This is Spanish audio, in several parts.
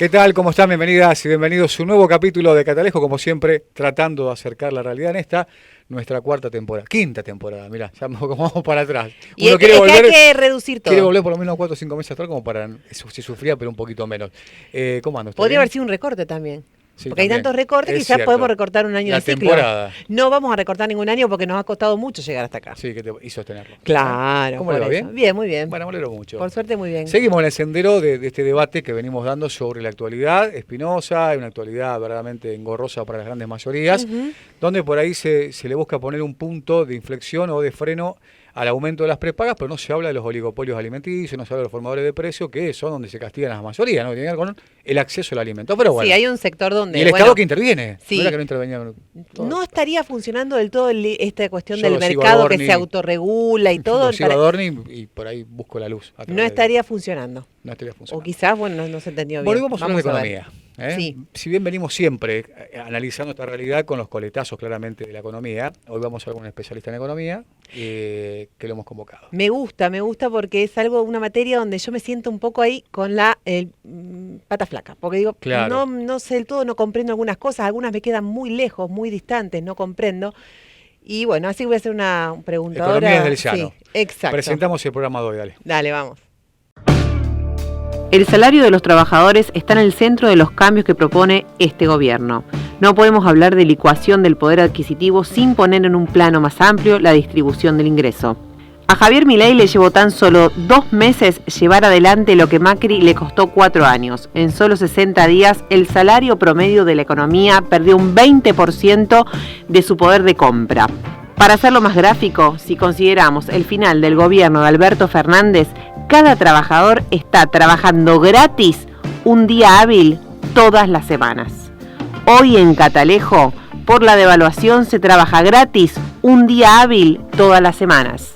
¿Qué tal? ¿Cómo están? Bienvenidas y bienvenidos a un nuevo capítulo de Catalejo, como siempre, tratando de acercar la realidad en esta, nuestra quinta temporada. Mirá, ya vamos para atrás. Y es que hay que reducir todo. Quiere volver por lo menos 4 o 5 meses atrás, como para, si sufría, pero un poquito menos. ¿Cómo anda usted? Podría ¿Bien? haber sido un recorte también. Sí, porque también. hay tantos recortes que Es ya cierto. podemos recortar un año La de ciclo. temporada. No vamos a recortar ningún año porque nos ha costado mucho llegar hasta acá. Sí, que te hizo tenerlo. Claro. ¿Cómo le va? por eso. ¿Bien? Bien, muy bien. Bueno, me alegro mucho. Por suerte, muy bien. Seguimos en el sendero de este debate que venimos dando sobre la actualidad espinosa, una actualidad verdaderamente engorrosa para las grandes mayorías, donde por ahí se le busca poner un punto de inflexión o de freno al aumento de las prepagas, pero no se habla de los oligopolios alimenticios, no se habla de los formadores de precios, que son donde se castigan las mayorías, ¿no? Que tienen que ver con el acceso al alimento. Pero bueno, Sí, hay un sector donde... y el Estado que interviene. Sí. No era que no intervenía. No estaría funcionando del todo esta cuestión Yo del lo sigo a mercado que Adorni, se autorregula y todo. Lo sigo a Adorni y por ahí busco la luz. No estaría funcionando. No estaría funcionando. O quizás, bueno, no se entendió bien. Bueno, y vamos a hablar de a ver. economía. Sí. Si bien venimos siempre analizando esta realidad con los coletazos claramente de la economía, hoy vamos a hablar con un especialista en economía que lo hemos convocado. Me gusta porque es una materia donde yo me siento un poco ahí con la pata flaca. Porque digo, Claro. no sé del todo, no comprendo algunas cosas, algunas me quedan muy lejos, muy distantes, no comprendo. Y bueno, así voy a hacer una pregunta ahora. Economía desde el llano. Sí, exacto. Presentamos el programa de hoy, dale. Dale, vamos. El salario de los trabajadores está en el centro de los cambios que propone este gobierno. No podemos hablar de licuación del poder adquisitivo sin poner en un plano más amplio la distribución del ingreso. A Javier Milei le llevó tan solo 2 meses llevar adelante lo que Macri le costó 4 años. En solo 60 días, el salario promedio de la economía perdió un 20% de su poder de compra. Para hacerlo más gráfico, si consideramos el final del gobierno de Alberto Fernández, cada trabajador está trabajando gratis un día hábil todas las semanas. Hoy en Catalejo, por la devaluación se trabaja gratis un día hábil todas las semanas.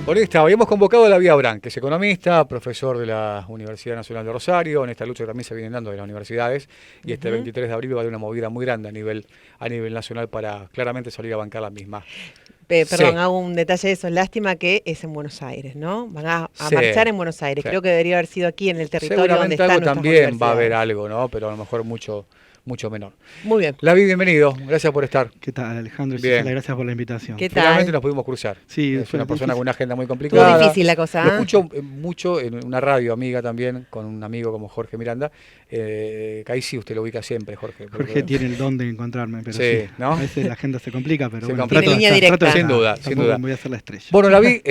Por esta, habíamos convocado a David Abrán, que es economista, profesor de la Universidad Nacional de Rosario, en esta lucha que también se viene dando de las universidades, y este 23 de abril va a haber una movida muy grande a nivel nacional para claramente salir a bancar la misma. Perdón, Sí. hago un detalle de eso. Lástima que es en Buenos Aires, ¿no? Van a Sí. marchar en Buenos Aires. Sí. Creo que debería haber sido aquí en el territorio donde Seguramente están algo nuestras también va a haber universidades. algo, ¿no? Pero a lo mejor mucho menor. Muy bien. David, bienvenido, gracias por estar. ¿Qué tal, Alejandro? Bien. Gisela, gracias por la invitación. ¿Qué tal? Finalmente nos pudimos cruzar. Sí, es fue una persona difícil. con una agenda muy Estuvo complicada. difícil la cosa, Lo ¿eh? escucho mucho en una radio amiga también, con un amigo como Jorge Miranda, que ahí sí usted lo ubica siempre, Jorge. Jorge tiene el don de encontrarme, pero Sí, sí, ¿no? a veces la agenda se complica, pero Se bueno, complica. Tiene línea directa. Sin duda, sin Tampoco duda. voy a hacer la estrella. Bueno, David,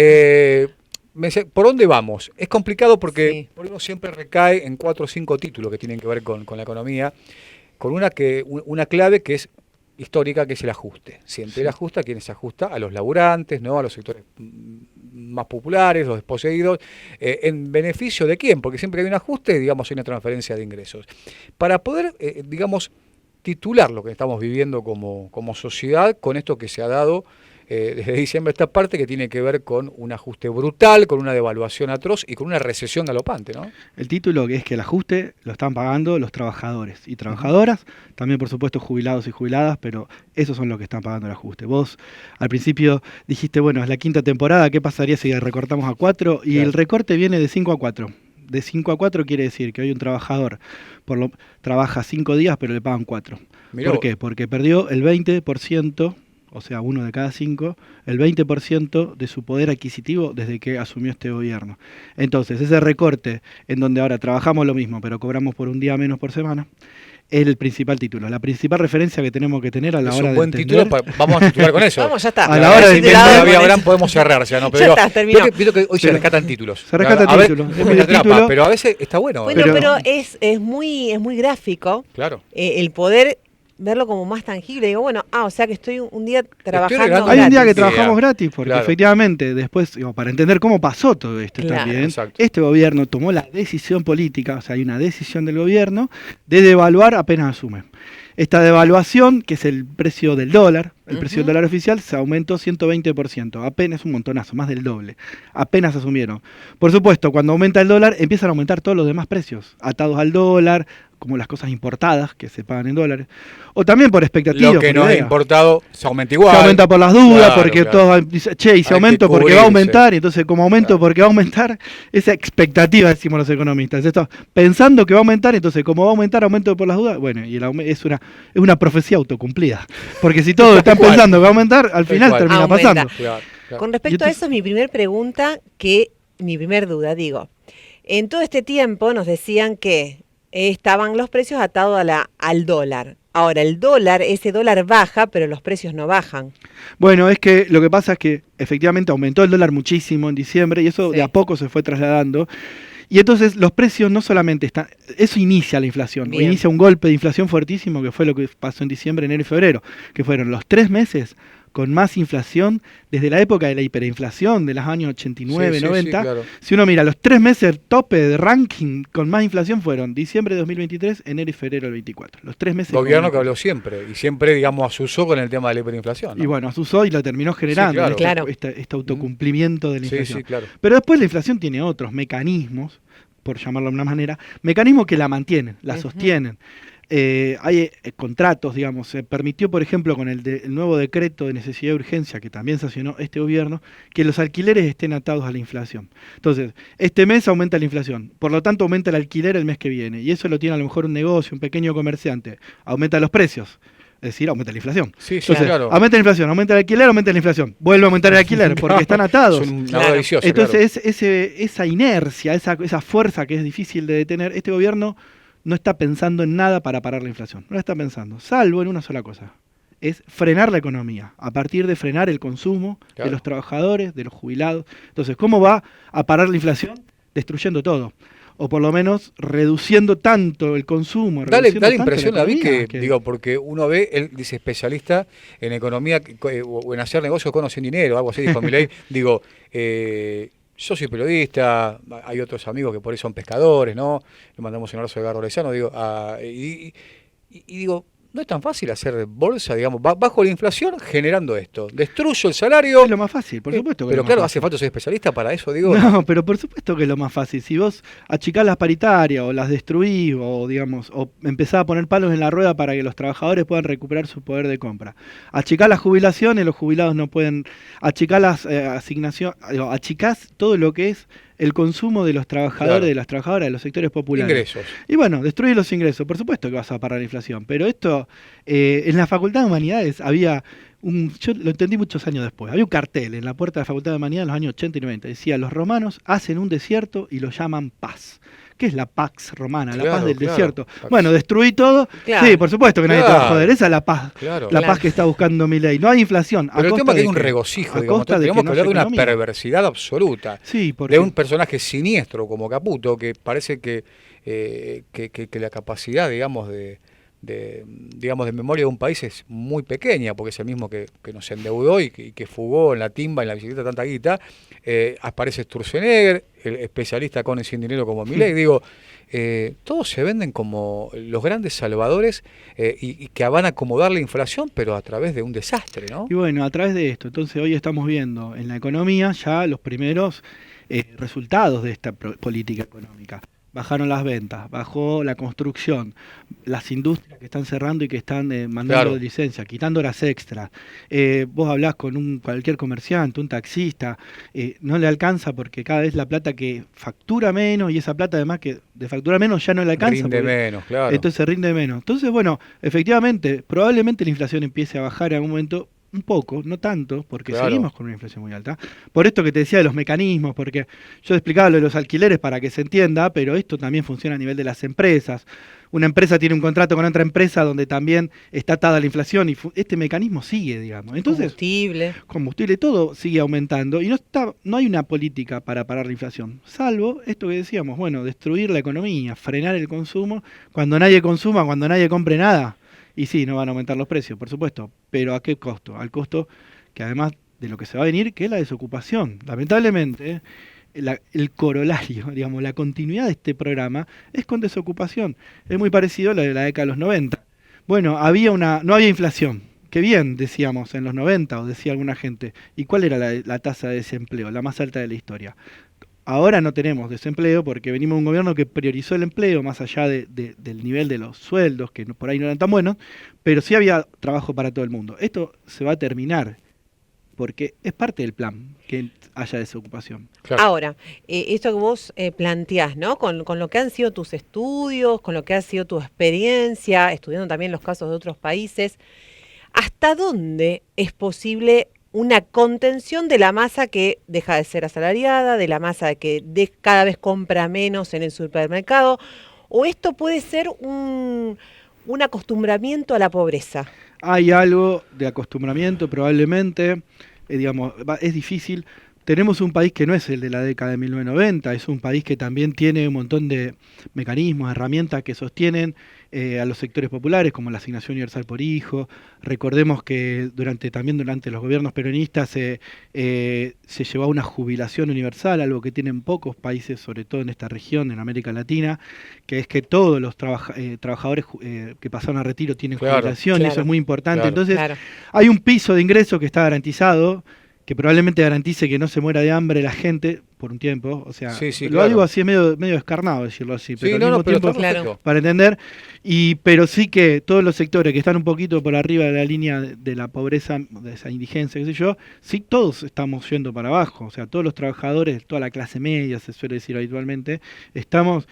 ¿por dónde vamos? Es complicado porque Sí. por uno siempre recae en 4 o 5 títulos que tienen que ver con la economía, con una clave que es histórica, que es el ajuste. Siempre el ajuste, ¿a quién se ajusta? A los laburantes, ¿no? A los sectores más populares, los desposeídos. ¿En beneficio de quién? Porque siempre que hay un ajuste, digamos, hay una transferencia de ingresos. Para poder, digamos, titular lo que estamos viviendo como sociedad con esto que se ha dado desde diciembre esta parte, que tiene que ver con un ajuste brutal, con una devaluación atroz y con una recesión galopante, ¿no? El título que es que el ajuste lo están pagando los trabajadores y trabajadoras, también por supuesto jubilados y jubiladas, pero esos son los que están pagando el ajuste. Vos al principio dijiste, bueno, es la 5ª temporada, ¿qué pasaría si recortamos a 4? Y Claro. el recorte viene de 5 a 4. De 5 a 4 quiere decir que hoy un trabajador trabaja 5 días, pero le pagan 4. Mirá ¿Por vos. qué? Porque perdió el 20%, o sea, 1 de cada 5, el 20% de su poder adquisitivo desde que asumió este gobierno. Entonces, ese recorte en donde ahora trabajamos lo mismo, pero cobramos por un día menos por semana, es el principal título, la principal referencia que tenemos que tener a la Es hora un de buen entender. título, vamos a titular con eso. Vamos, ya está. A la hora de Titulado entender, con David eso. Abrán podemos cerrar, ya no, pero Ya digo, está, terminó. veo que hoy se Pero- rescatan títulos. se rescatan A ver, títulos, es me el atrapa, título. pero a veces está bueno. Bueno, Pero- pero es muy gráfico Claro. el poder verlo como más tangible. Digo, bueno, o sea que estoy un día trabajando regalando- Hay un día gratis. que trabajamos gratis, porque Claro. efectivamente después, para entender cómo pasó todo esto Claro. también, Exacto. este gobierno tomó la decisión política, o sea, hay una decisión del gobierno de devaluar apenas asume. Esta devaluación, que es el precio del dólar, el precio del dólar oficial, se aumentó 120%, apenas un montonazo, más del doble, apenas asumieron. Por supuesto, cuando aumenta el dólar, empiezan a aumentar todos los demás precios, atados al dólar, como las cosas importadas, que se pagan en dólares, o también por expectativas. Lo que no es importado se aumenta igual. Se aumenta por las dudas, Claro, porque claro. todos dicen, che, y si Hay aumento que porque va a cubrirse. aumentar, y entonces como aumento Claro. porque va a aumentar, esa expectativa, decimos los economistas, esto, pensando que va a aumentar, entonces como va a aumentar, aumento por las dudas, bueno, y es una profecía autocumplida, porque si todos están cual. pensando que va a aumentar, al Tal final cual. termina Aumenta. pasando. Claro, claro. Con respecto a eso, mi primer pregunta, mi primer duda, digo, en todo este tiempo nos decían que estaban los precios atados al dólar. Ahora, ese dólar baja, pero los precios no bajan. Bueno, es que lo que pasa es que efectivamente aumentó el dólar muchísimo en diciembre y eso Sí. de a poco se fue trasladando. Y entonces los precios no solamente están, eso inicia la inflación, Bien. inicia un golpe de inflación fuertísimo que fue lo que pasó en diciembre, enero y febrero, que fueron los 3 meses con más inflación desde la época de la hiperinflación de los años 89, Sí, sí, 90. sí, claro. Si uno mira, los 3 meses tope de ranking con más inflación fueron diciembre de 2023, enero y febrero del 24. Los 3 meses. Gobierno con- que habló siempre, y siempre, digamos, asusó con el tema de la hiperinflación, ¿no? Y bueno, asusó y lo terminó generando, Sí, claro. este autocumplimiento de la Sí, inflación. sí, claro. Pero después la inflación tiene otros mecanismos, por llamarlo de una manera, mecanismos que la mantienen, la Ujú. sostienen. Hay contratos, digamos, se permitió, por ejemplo, con el nuevo decreto de necesidad de urgencia que también sancionó este gobierno, que los alquileres estén atados a la inflación. Entonces, este mes aumenta la inflación, por lo tanto aumenta el alquiler el mes que viene, y eso lo tiene a lo mejor un negocio, un pequeño comerciante, aumenta los precios. Es decir, aumenta la inflación. Sí, sí, Entonces, claro. aumenta la inflación, aumenta el alquiler, aumenta la inflación. Vuelve a aumentar el alquiler porque están atados. Es una Claro. rueda viciosa, Entonces, esa inercia, esa fuerza que es difícil de detener, este gobierno no está pensando en nada para parar la inflación. No la está pensando, salvo en una sola cosa. Es frenar la economía, a partir de frenar el consumo Claro. de los trabajadores, de los jubilados. Entonces, ¿cómo va a parar la inflación? Destruyendo todo. O por lo menos reduciendo tanto el consumo. Da la reduciendo tanto impresión, David, economía, que, digo, porque uno ve, él dice especialista en economía o en hacer negocios con o sin dinero, algo así, dijo Milei. Digo, yo soy periodista, hay otros amigos que por ahí son pescadores, ¿no? Le mandamos un abrazo de Garro Lezano, digo, y digo, no es tan fácil hacer bolsa, digamos, bajo la inflación generando esto. Destruyo el salario. Es lo más fácil, por supuesto. que Pero es lo más claro, fácil. hace falta ser especialista para eso, digo. No, pero por supuesto que es lo más fácil. Si vos achicás las paritarias o las destruís o digamos, o empezás a poner palos en la rueda para que los trabajadores puedan recuperar su poder de compra. Achicás las jubilaciones, los jubilados no pueden. Achicás las asignaciones, achicás todo lo que es el consumo de los trabajadores, Claro. de las trabajadoras, de los sectores populares. Ingresos. Y bueno, destruir los ingresos, por supuesto que vas a parar la inflación, pero esto, en la Facultad de Humanidades había yo lo entendí muchos años después, había un cartel en la puerta de la Facultad de Humanidades en los años 80 y 90, decía, los romanos hacen un desierto y lo llaman paz. ¿Qué es la pax romana? La Claro, paz del claro. desierto. Pax. Bueno, destruí todo. Claro. Sí, por supuesto que nadie te va a Claro. joder. Esa es la paz. Claro. La Claro. paz que está buscando Milei. No hay inflación. Pero el tema es que hay un ¿qué? regocijo, A digamos. costa de Tenemos que no hablar haya de una economía. perversidad absoluta. Sí, porque De un personaje siniestro como Caputo, que parece que la capacidad, digamos, de memoria de un país es muy pequeña, porque es el mismo que nos endeudó y que fugó en la timba, en la bicicleta tanta guita. Aparece Sturzenegger, el especialista con y sin dinero como Milei. Digo, todos se venden como los grandes salvadores y que van a acomodar la inflación, pero a través de un desastre, ¿no? Y bueno, a través de esto, entonces hoy estamos viendo en la economía ya los primeros resultados de esta política económica. Bajaron las ventas, bajó la construcción, las industrias que están cerrando y que están mandando Claro. de licencia, quitando horas extras. Vos hablás con cualquier comerciante, un taxista, no le alcanza porque cada vez la plata que factura menos y esa plata además que de factura menos ya no le alcanza. Rinde porque- menos, claro. Entonces rinde menos. Entonces, bueno, efectivamente, probablemente la inflación empiece a bajar en algún momento un poco, no tanto, porque Claro. seguimos con una inflación muy alta. Por esto que te decía de los mecanismos, porque yo explicaba lo de los alquileres para que se entienda, pero esto también funciona a nivel de las empresas. Una empresa tiene un contrato con otra empresa donde también está atada la inflación y este mecanismo sigue, digamos. Entonces, Combustible. todo sigue aumentando y no hay una política para parar la inflación, salvo esto que decíamos, bueno, destruir la economía, frenar el consumo, cuando nadie consuma, cuando nadie compre nada, y sí, no van a aumentar los precios, por supuesto, pero ¿a qué costo? Al costo que además de lo que se va a venir, que es la desocupación. Lamentablemente, el corolario, digamos, la continuidad de este programa es con desocupación. Es muy parecido a la de la década de los 90. Bueno, no había inflación. Qué bien, decíamos, en los 90, o decía alguna gente. ¿Y cuál era la tasa de desempleo? La más alta de la historia. Ahora no tenemos desempleo porque venimos de un gobierno que priorizó el empleo más allá del nivel de los sueldos, que por ahí no eran tan buenos, pero sí había trabajo para todo el mundo. Esto se va a terminar porque es parte del plan que haya desocupación. Claro. Ahora, esto que vos planteás, ¿no? Con lo que han sido tus estudios, con lo que ha sido tu experiencia, estudiando también los casos de otros países, ¿hasta dónde es posible una contención de la masa que deja de ser asalariada, de la masa que cada vez compra menos en el supermercado? ¿O esto puede ser un acostumbramiento a la pobreza? Hay algo de acostumbramiento probablemente, digamos, es difícil. Tenemos un país que no es el de la década de 1990, es un país que también tiene un montón de mecanismos, herramientas que sostienen a los sectores populares, como la asignación universal por hijo. Recordemos que durante los gobiernos peronistas se llevó a una jubilación universal, algo que tienen pocos países, sobre todo en esta región, en América Latina, que es que todos los trabajadores que pasaron a retiro tienen jubilación, y eso es muy importante. Entonces, hay un piso de ingreso que está garantizado, que probablemente garantice que no se muera de hambre la gente por un tiempo, o sea, lo digo así, medio descarnado decirlo así, pero al mismo tiempo para entender, pero sí que todos los sectores que están un poquito por arriba de la línea de la pobreza, de esa indigencia, qué sé yo, sí todos estamos yendo para abajo, o sea, todos los trabajadores, toda la clase media, se suele decir habitualmente, estamos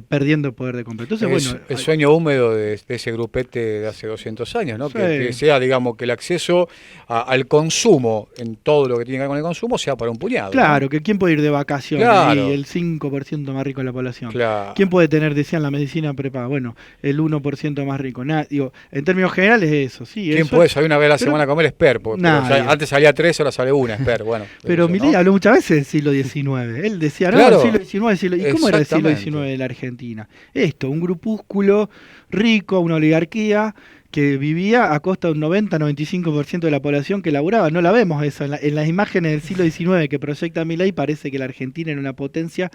perdiendo poder de compra. Entonces, el sueño húmedo de ese grupete de hace 200 años, ¿no? Sí. Que sea, digamos, que el acceso al consumo, en todo lo que tiene que ver con el consumo, sea para un puñado. Claro, ¿no? Que quién puede ir de vacaciones, y el 5% más rico de la población. Claro. ¿Quién puede tener, decían, la medicina prepaga? Bueno, el 1% más rico. Digo, en términos generales eso, sí. ¿Quién puede salir una vez a la semana a comer Esper? Antes salía 3, ahora sale una Esper. Bueno, pero Milei habló muchas veces del siglo XIX. Él decía, el siglo XIX. ¿Y cómo era el siglo XIX de la Argentina? Un grupúsculo rico, una oligarquía que vivía a costa de un 90-95% de la población que laburaba. No la vemos eso. En las imágenes del siglo XIX que proyecta Milei parece que la Argentina era una potencia,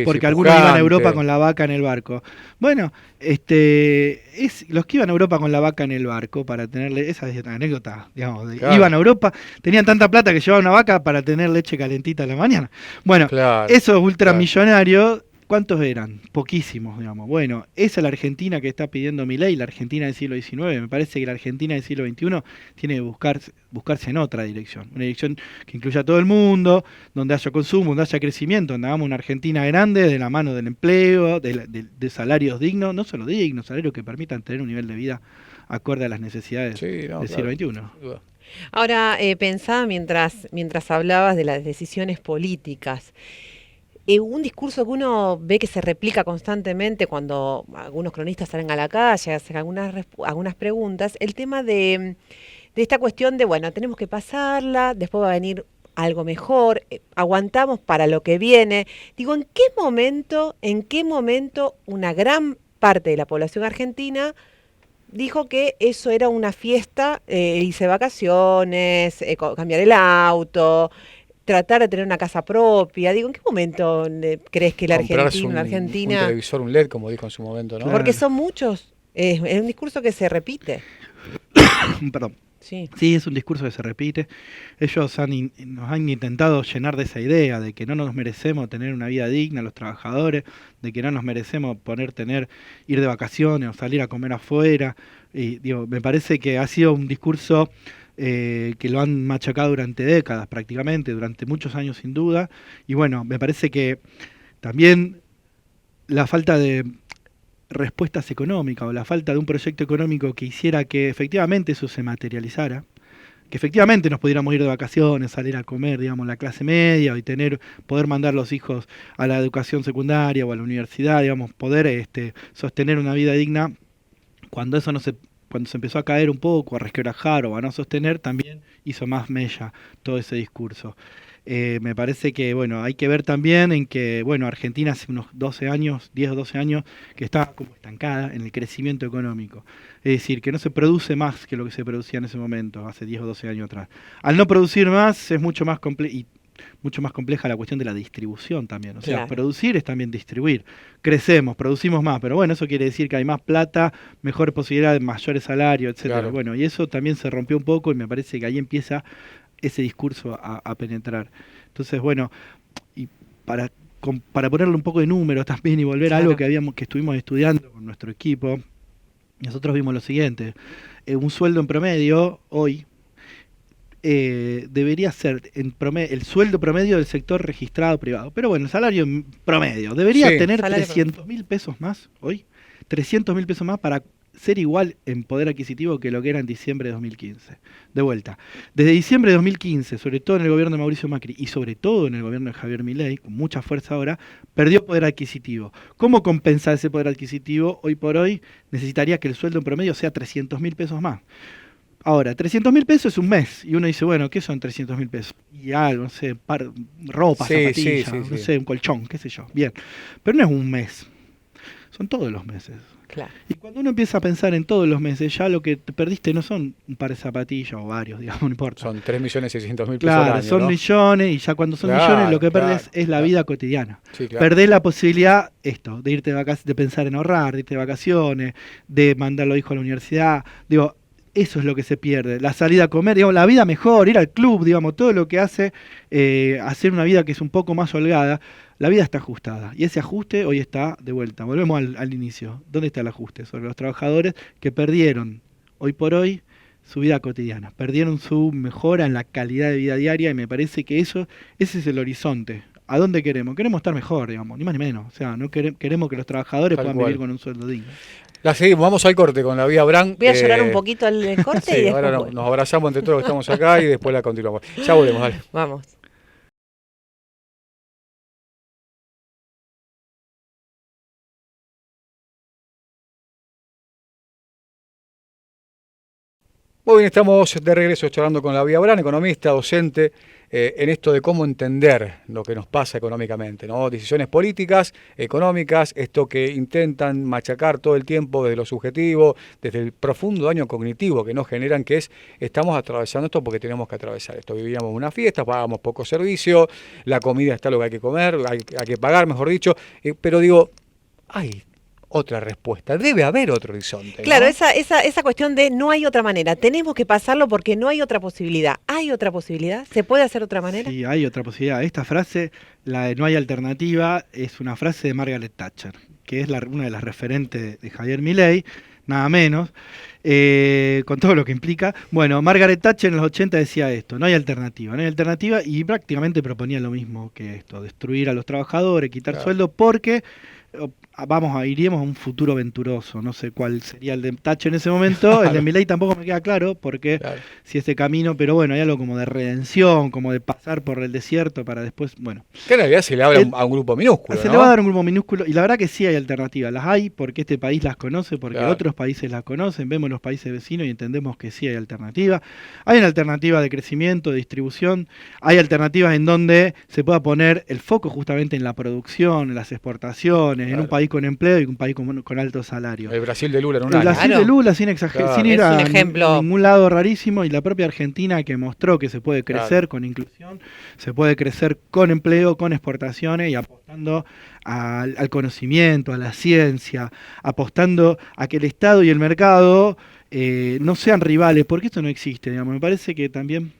porque algunos iban a Europa con la vaca en el barco. Bueno, los que iban a Europa con la vaca en el barco, para tenerle esa anécdota, digamos, iban a Europa, tenían tanta plata que llevaban una vaca para tener leche calentita a la mañana. Bueno, esos ultramillonarios, ¿cuántos eran? Poquísimos, digamos. Bueno, esa es la Argentina que está pidiendo Milei, la Argentina del siglo XIX. Me parece que la Argentina del siglo XXI tiene que buscarse en otra dirección. Una dirección que incluya a todo el mundo, donde haya consumo, donde haya crecimiento, donde hagamos una Argentina grande de la mano del empleo, de salarios dignos, no solo dignos, salarios que permitan tener un nivel de vida acorde a las necesidades del siglo XXI. Ahora, pensaba mientras hablabas de las decisiones políticas, un discurso que uno ve que se replica constantemente cuando algunos cronistas salen a la calle, hacen algunas preguntas, el tema de esta cuestión de, bueno, tenemos que pasarla, después va a venir algo mejor, aguantamos para lo que viene. Digo, ¿en qué momento una gran parte de la población argentina dijo que eso era una fiesta, irse de vacaciones, cambiar el auto, tratar de tener una casa propia? Digo, ¿en qué momento crees que la Argentina... un televisor, un LED, como dijo en su momento, ¿no? Porque son muchos. Es un discurso que se repite. Perdón. Sí, es un discurso que se repite. Ellos nos han intentado llenar de esa idea de que no nos merecemos tener una vida digna los trabajadores, de que no nos merecemos ir de vacaciones o salir a comer afuera. Y me parece que ha sido un discurso que lo han machacado durante décadas prácticamente, durante muchos años sin duda. Y bueno, me parece que también la falta de respuestas económicas o la falta de un proyecto económico que hiciera que efectivamente eso se materializara, que efectivamente nos pudiéramos ir de vacaciones, salir a comer, digamos, la clase media y poder mandar los hijos a la educación secundaria o a la universidad, digamos, poder sostener una vida digna. Cuando se empezó a caer un poco, a resquebrajar o a no sostener, también hizo más mella todo ese discurso. Me parece que, bueno, hay que ver también en que, bueno, Argentina hace unos 10 o 12 años, que está como estancada en el crecimiento económico. Es decir, que no se produce más que lo que se producía en ese momento, hace 10 o 12 años atrás. Al no producir más, es mucho más compleja la cuestión de la distribución también. O sea, producir es también distribuir. Crecemos, producimos más, pero bueno, eso quiere decir que hay más plata, mejor posibilidad de mayores salarios, etcétera. Claro. Bueno, y eso también se rompió un poco y me parece que ahí empieza ese discurso a penetrar. Entonces, bueno, y para para ponerle un poco de números también y volver a algo que estuvimos estudiando con nuestro equipo, nosotros vimos lo siguiente. Un sueldo en promedio hoy debería ser el sueldo promedio del sector registrado privado. Pero bueno, el salario promedio debería tener 300.000 pesos más hoy. 300.000 pesos más para ser igual en poder adquisitivo que lo que era en diciembre de 2015. De vuelta, desde diciembre de 2015, sobre todo en el gobierno de Mauricio Macri y sobre todo en el gobierno de Javier Milei, con mucha fuerza ahora, perdió poder adquisitivo. ¿Cómo compensar ese poder adquisitivo? Hoy por hoy necesitaría que el sueldo en promedio sea 300.000 pesos más. Ahora, 300.000 pesos es un mes, y uno dice, bueno, ¿qué son 300.000 pesos? Y algo, no sé, ropa, zapatillas, no sé, un colchón, qué sé yo. Bien, pero no es un mes, son todos los meses. Claro. Y cuando uno empieza a pensar en todos los meses, ya lo que te perdiste no son un par de zapatillas o varios, digamos, no importa. Son 3.600.000 pesos claro, al año, son ¿no? millones, y ya cuando son millones lo que perdés es la vida cotidiana. Sí, claro. Perdés la posibilidad, de irte de vacaciones, de pensar en ahorrar, de irte de vacaciones, de mandar a los hijos a la universidad. Digo, eso es lo que se pierde. La salida a comer, digamos, la vida mejor, ir al club, digamos, todo lo que hace hacer una vida que es un poco más holgada. La vida está ajustada y ese ajuste hoy está de vuelta. Volvemos al inicio. ¿Dónde está el ajuste? Sobre los trabajadores que perdieron hoy por hoy su vida cotidiana, perdieron su mejora en la calidad de vida diaria y me parece que ese es el horizonte. ¿A dónde queremos? Queremos estar mejor, digamos, ni más ni menos. O sea, no queremos que los trabajadores puedan vivir con un sueldo digno. La seguimos, vamos al corte con la Vía Brand. Voy a llorar un poquito el corte sí, y después ahora nos abrazamos entre todos los que estamos acá y después la continuamos. Ya volvemos, dale. Vamos. Muy bien, estamos de regreso charlando con la Vía Brand, economista, docente, en esto de cómo entender lo que nos pasa económicamente, ¿no? Decisiones políticas, económicas, esto que intentan machacar todo el tiempo desde lo subjetivo, desde el profundo daño cognitivo que nos generan, que es, estamos atravesando esto porque tenemos que atravesar esto. Vivíamos una fiesta, pagábamos poco servicio, la comida está lo que hay que comer, hay que pagar, mejor dicho, pero digo, hay otra respuesta, debe haber otro horizonte. Claro, ¿no? esa cuestión de no hay otra manera, tenemos que pasarlo porque no hay otra posibilidad. ¿Hay otra posibilidad? ¿Se puede hacer de otra manera? Sí, hay otra posibilidad. Esta frase, la de no hay alternativa, es una frase de Margaret Thatcher, que es una de las referentes de Javier Milei, nada menos, con todo lo que implica. Bueno, Margaret Thatcher en los 80 decía esto, no hay alternativa, y prácticamente proponía lo mismo que esto, destruir a los trabajadores, quitar sueldo, porque iríamos a un futuro venturoso, no sé cuál sería el de Thatcher en ese momento, el de Milei tampoco me queda claro, porque si ese camino, pero bueno, hay algo como de redención, como de pasar por el desierto para después, bueno. Que en realidad se le habla a un grupo minúsculo, Se ¿no? le va a dar un grupo minúsculo, y la verdad que sí hay alternativas, las hay, porque este país las conoce, porque otros países las conocen, vemos los países vecinos y entendemos que sí hay alternativas. Hay una alternativa de crecimiento, de distribución, hay alternativas en donde se pueda poner el foco justamente en la producción, en las exportaciones, en un país con empleo y un país con alto salario. El Brasil de Lula en un El año. Brasil de Lula sin ir a ningún lado rarísimo, y la propia Argentina que mostró que se puede crecer con inclusión, se puede crecer con empleo, con exportaciones y apostando al conocimiento, a la ciencia, apostando a que el Estado y el mercado no sean rivales, porque esto no existe, digamos. Me parece que también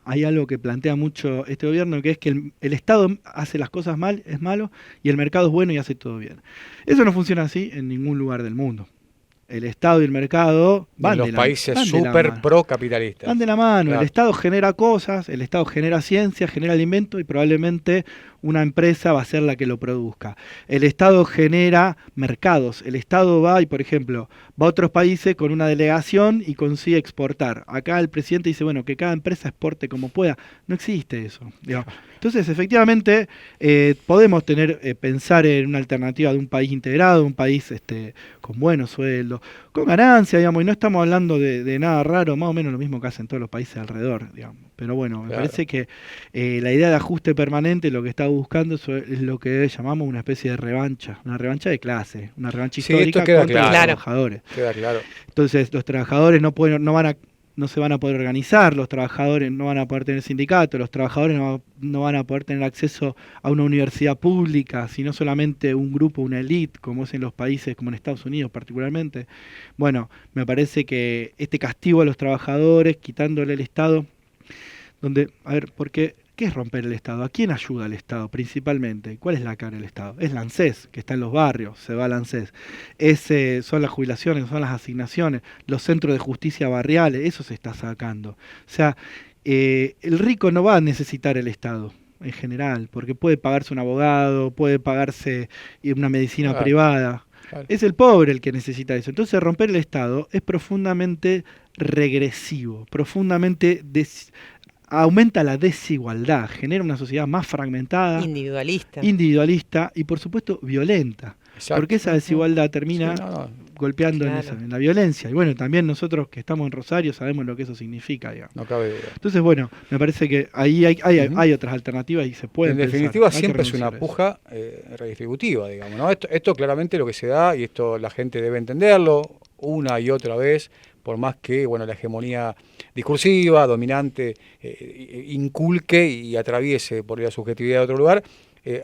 hay algo que plantea mucho este gobierno, que es que el Estado hace las cosas mal, es malo, y el mercado es bueno y hace todo bien. Eso no funciona así en ningún lugar del mundo. El Estado y el mercado van de la mano. En los países súper procapitalistas. Van de la mano. Claro. El Estado genera cosas, el Estado genera ciencia, genera alimento y probablemente una empresa va a ser la que lo produzca. El Estado genera mercados. El Estado va y, por ejemplo, va a otros países con una delegación y consigue exportar. Acá el presidente dice, bueno, que cada empresa exporte como pueda. No existe eso. Digamos. Entonces, efectivamente, podemos pensar en una alternativa de un país integrado, un país con buenos sueldos, con ganancia, digamos, y no estamos hablando de nada raro, más o menos lo mismo que hacen todos los países alrededor, digamos. Pero bueno, me parece que la idea de ajuste permanente lo que está buscando es lo que llamamos una especie de revancha, una revancha de clase, una revancha histórica contra los trabajadores. Queda claro. Entonces, los trabajadores no se van a poder organizar, los trabajadores no van a poder tener sindicatos, los trabajadores no van a poder tener acceso a una universidad pública, sino solamente un grupo, una élite, como es en los países, como en Estados Unidos particularmente. Bueno, me parece que este castigo a los trabajadores, quitándole el Estado, donde, porque ¿Qué es romper el Estado? ¿A quién ayuda el Estado principalmente? ¿Cuál es la cara del Estado? Es la ANSES, que está en los barrios, se va a la ANSES. Son las jubilaciones, son las asignaciones, los centros de justicia barriales, eso se está sacando. O sea, el rico no va a necesitar el Estado en general, porque puede pagarse un abogado, puede pagarse una medicina privada. Claro. Es el pobre el que necesita eso. Entonces romper el Estado es profundamente regresivo, profundamente aumenta la desigualdad, genera una sociedad más fragmentada, individualista y por supuesto violenta. Exacto. Porque esa desigualdad termina golpeando en la violencia. Y bueno, también nosotros que estamos en Rosario sabemos lo que eso significa, digamos. No cabe duda. Entonces, bueno, me parece que ahí hay otras alternativas y se pueden En definitiva, siempre es una puja redistributiva, digamos, ¿no? Esto claramente lo que se da, y esto la gente debe entenderlo una y otra vez, por más que la hegemonía discursiva, dominante, inculque y atraviese por la subjetividad de otro lugar,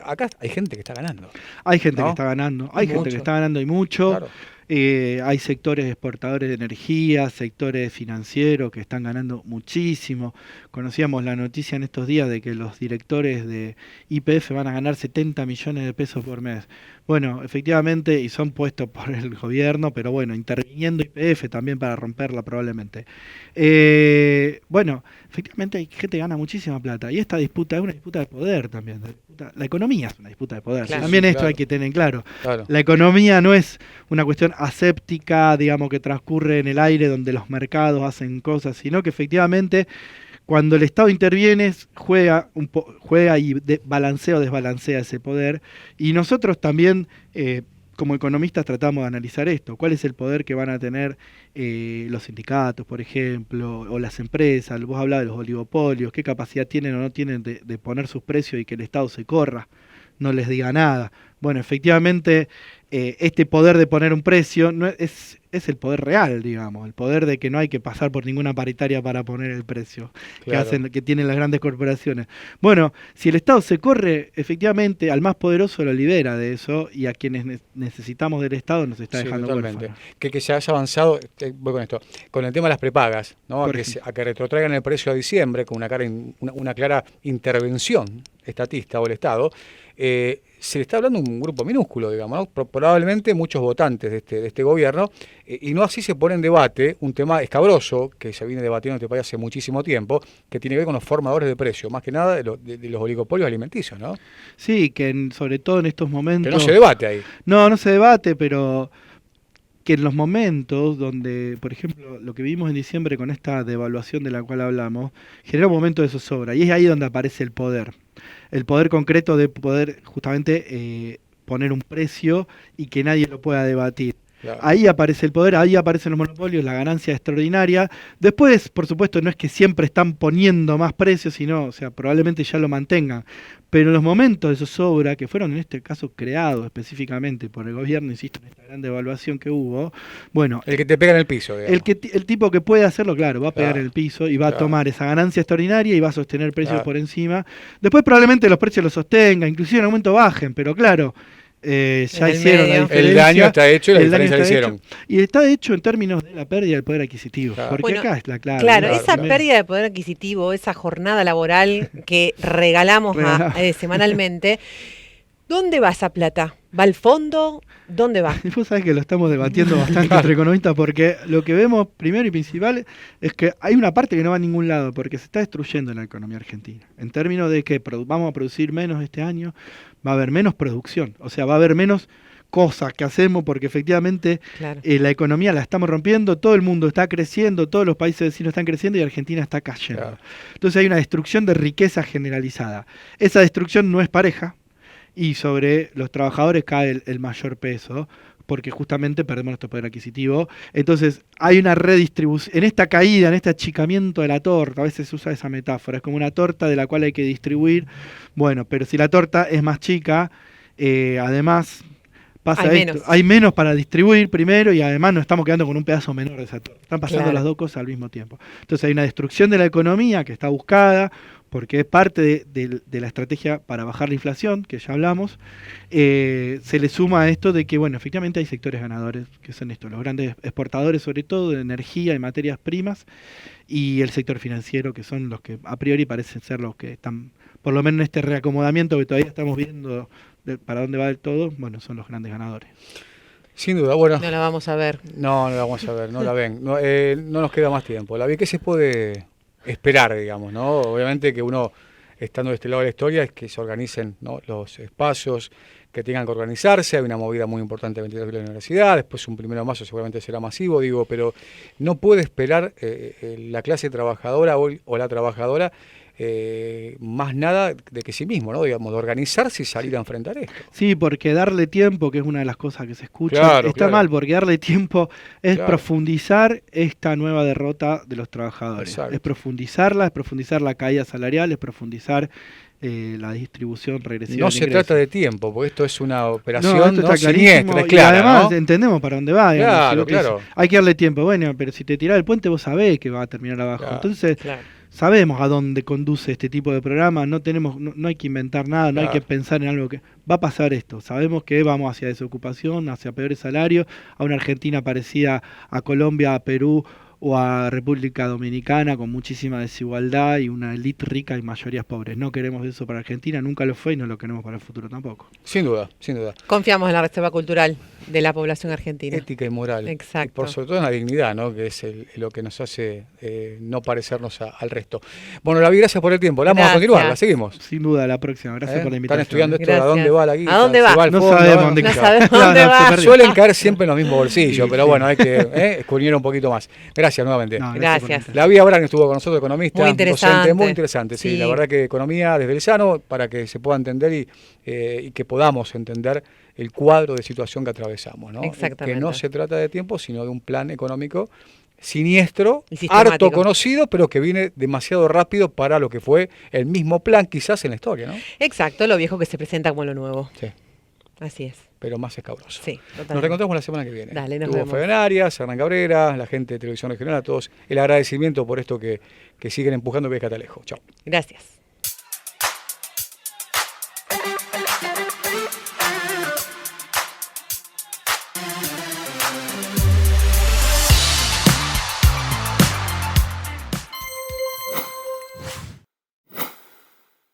acá hay gente que está ganando. Hay gente que está ganando, gente que está ganando y mucho. Claro. Hay sectores exportadores de energía, sectores financieros que están ganando muchísimo. Conocíamos la noticia en estos días de que los directores de YPF van a ganar 70 millones de pesos por mes. Bueno, efectivamente, y son puestos por el gobierno, pero bueno, interviniendo YPF también para romperla probablemente. Bueno, efectivamente hay gente que gana muchísima plata y esta disputa es una disputa de poder también. La economía es una disputa de poder. Claro, también esto hay que tener claro. La economía no es una cuestión aséptica, digamos, que transcurre en el aire donde los mercados hacen cosas, sino que efectivamente cuando el Estado interviene juega y balancea o desbalancea ese poder, y nosotros también como economistas tratamos de analizar esto, cuál es el poder que van a tener los sindicatos, por ejemplo, o las empresas. Vos hablabas de los oligopolios, qué capacidad tienen o no tienen de poner sus precios y que el Estado se corra, no les diga nada. Bueno, efectivamente, este poder de poner un precio no es el poder real, digamos, el poder de que no hay que pasar por ninguna paritaria para poner el precio que tienen las grandes corporaciones. Bueno, si el Estado se corre, efectivamente, al más poderoso lo libera de eso, y a quienes necesitamos del Estado nos está dejando totalmente. Que se haya avanzado, voy con esto, con el tema de las prepagas, ¿no? A que retrotraigan el precio a diciembre con una clara intervención estatista o el Estado. Se le está hablando de un grupo minúsculo, digamos, ¿no? Probablemente muchos votantes de este gobierno, y no así se pone en debate un tema escabroso que se viene debatiendo en este país hace muchísimo tiempo, que tiene que ver con los formadores de precios, más que nada de los oligopolios alimenticios, ¿no? Sí, que sobre todo en estos momentos... Que no se debate ahí. No se debate, pero que en los momentos donde, por ejemplo, lo que vimos en diciembre con esta devaluación de la cual hablamos, genera un momento de zozobra, y es ahí donde aparece el poder. El poder concreto de poder justamente poner un precio y que nadie lo pueda debatir. Claro. Ahí aparece el poder, ahí aparecen los monopolios, la ganancia extraordinaria. Después, por supuesto, no es que siempre están poniendo más precios, sino, probablemente ya lo mantengan. Pero en los momentos de zozobra, que fueron en este caso creados específicamente por el gobierno, insisto, en esta gran devaluación que hubo, bueno... El que te pega en el piso, digamos. El tipo que puede hacerlo, claro, va a pegar en el piso y va a tomar esa ganancia extraordinaria y va a sostener precios por encima. Después probablemente los precios los sostenga, inclusive en un momento bajen, pero claro... ya hicieron la diferencia. El daño está hecho y la diferencia la hicieron. Y está hecho en términos de la pérdida del poder adquisitivo. Claro. Porque acá es la clave. Claro, esa pérdida de poder adquisitivo, esa jornada laboral que regalamos semanalmente, ¿dónde va esa plata? ¿Va al fondo? ¿Dónde va? Vos sabés que lo estamos debatiendo bastante entre economistas, porque lo que vemos primero y principal es que hay una parte que no va a ningún lado, porque se está destruyendo la economía argentina. En términos de que vamos a producir menos este año, va a haber menos producción, o sea, va a haber menos cosas que hacemos, porque efectivamente la economía la estamos rompiendo, todo el mundo está creciendo, todos los países vecinos están creciendo y Argentina está cayendo. Claro. Entonces hay una destrucción de riqueza generalizada. Esa destrucción no es pareja, y sobre los trabajadores cae el mayor peso, porque justamente perdemos nuestro poder adquisitivo. Entonces hay una redistribución, en esta caída, en este achicamiento de la torta, a veces se usa esa metáfora, es como una torta de la cual hay que distribuir. Bueno, pero si la torta es más chica, además pasa hay menos para distribuir primero, y además nos estamos quedando con un pedazo menor de esa torta. Están pasando las dos cosas al mismo tiempo. Entonces hay una destrucción de la economía que está buscada, porque es parte de la estrategia para bajar la inflación, que ya hablamos. Se le suma a esto de que, bueno, efectivamente hay sectores ganadores, que son estos, los grandes exportadores, sobre todo de energía y materias primas, y el sector financiero, que son los que a priori parecen ser los que están por lo menos en este reacomodamiento que todavía estamos viendo para dónde va el todo, bueno, son los grandes ganadores. Sin duda, bueno. No la vamos a ver. No la vamos a ver, no la ven. No nos queda más tiempo. ¿Qué se puede esperar, digamos, no? Obviamente que uno, estando de este lado de la historia, es que se organicen, ¿no?, los espacios que tengan que organizarse. Hay una movida muy importante el 22 de la universidad, después un 1 de mayo seguramente será masivo, digo, pero no puede esperar la clase trabajadora o la trabajadora más nada de que sí mismo, ¿no? Digamos, de organizarse y salir a enfrentar esto. Sí, porque darle tiempo, que es una de las cosas que se escucha, Claro, está claro. mal, porque darle tiempo es Claro. profundizar esta nueva derrota de los trabajadores. Exacto. Es profundizar la caída salarial, es profundizar la distribución regresiva. No del se ingreso. trata de tiempo, porque esto es una operación No, esto está siniestra, clarísimo, es clara, y además ¿no? entendemos para dónde va. digamos. Claro, Si vos claro. decís, hay que darle tiempo, bueno, pero si te tirás del puente vos sabés que va a terminar abajo. Claro. Entonces, Claro. sabemos a dónde conduce este tipo de programas, no hay que inventar nada, no hay Claro. que pensar en algo que... Va a pasar esto, sabemos que vamos hacia desocupación, hacia peores salarios, a una Argentina parecida a Colombia, a Perú o a República Dominicana, con muchísima desigualdad y una élite rica y mayorías pobres. No queremos eso para Argentina, nunca lo fue y no lo queremos para el futuro tampoco. Sin duda, sin duda. Confiamos en la reserva cultural de la población argentina. Ética y moral. Exacto. Y por sobre todo en la dignidad, ¿no? Que es lo que nos hace no parecernos al resto. Bueno, Lavi, gracias por el tiempo. La vamos a Gracias. continuar, la seguimos. Sin duda, la próxima. Gracias por la invitación. Están estudiando esto, ¿a Gracias. dónde va la guita? ¿A dónde ¿Se va? al No fondo? sabemos dónde No queda. sabemos dónde se va. perdió. Suelen caer siempre en los mismos bolsillos, Sí, pero sí. bueno, hay que escudriñar un poquito más. Gracias nuevamente. No, Gracias. por la invitación. La Vía Abraham estuvo con nosotros, economista, Muy interesante. docente, muy interesante, sí. Sí. La verdad que economía desde el llano, para que se pueda entender y que podamos entender el cuadro de situación que atravesamos, ¿no? Exactamente. Que no se trata de tiempo, sino de un plan económico siniestro, Y sistemático. harto conocido, pero que viene demasiado rápido para lo que fue el mismo plan quizás en la historia, ¿no? Exacto, lo viejo que se presenta como lo nuevo. Sí, Así es. pero más escabroso. Sí, totalmente. Nos reencontramos la semana que viene. Dale, nos Estuvo vemos. Fabián Arias, Hernán Cabrera, la gente de Televisión Regional, a todos el agradecimiento por esto que siguen empujando Vía Catalejo. Chao. Gracias.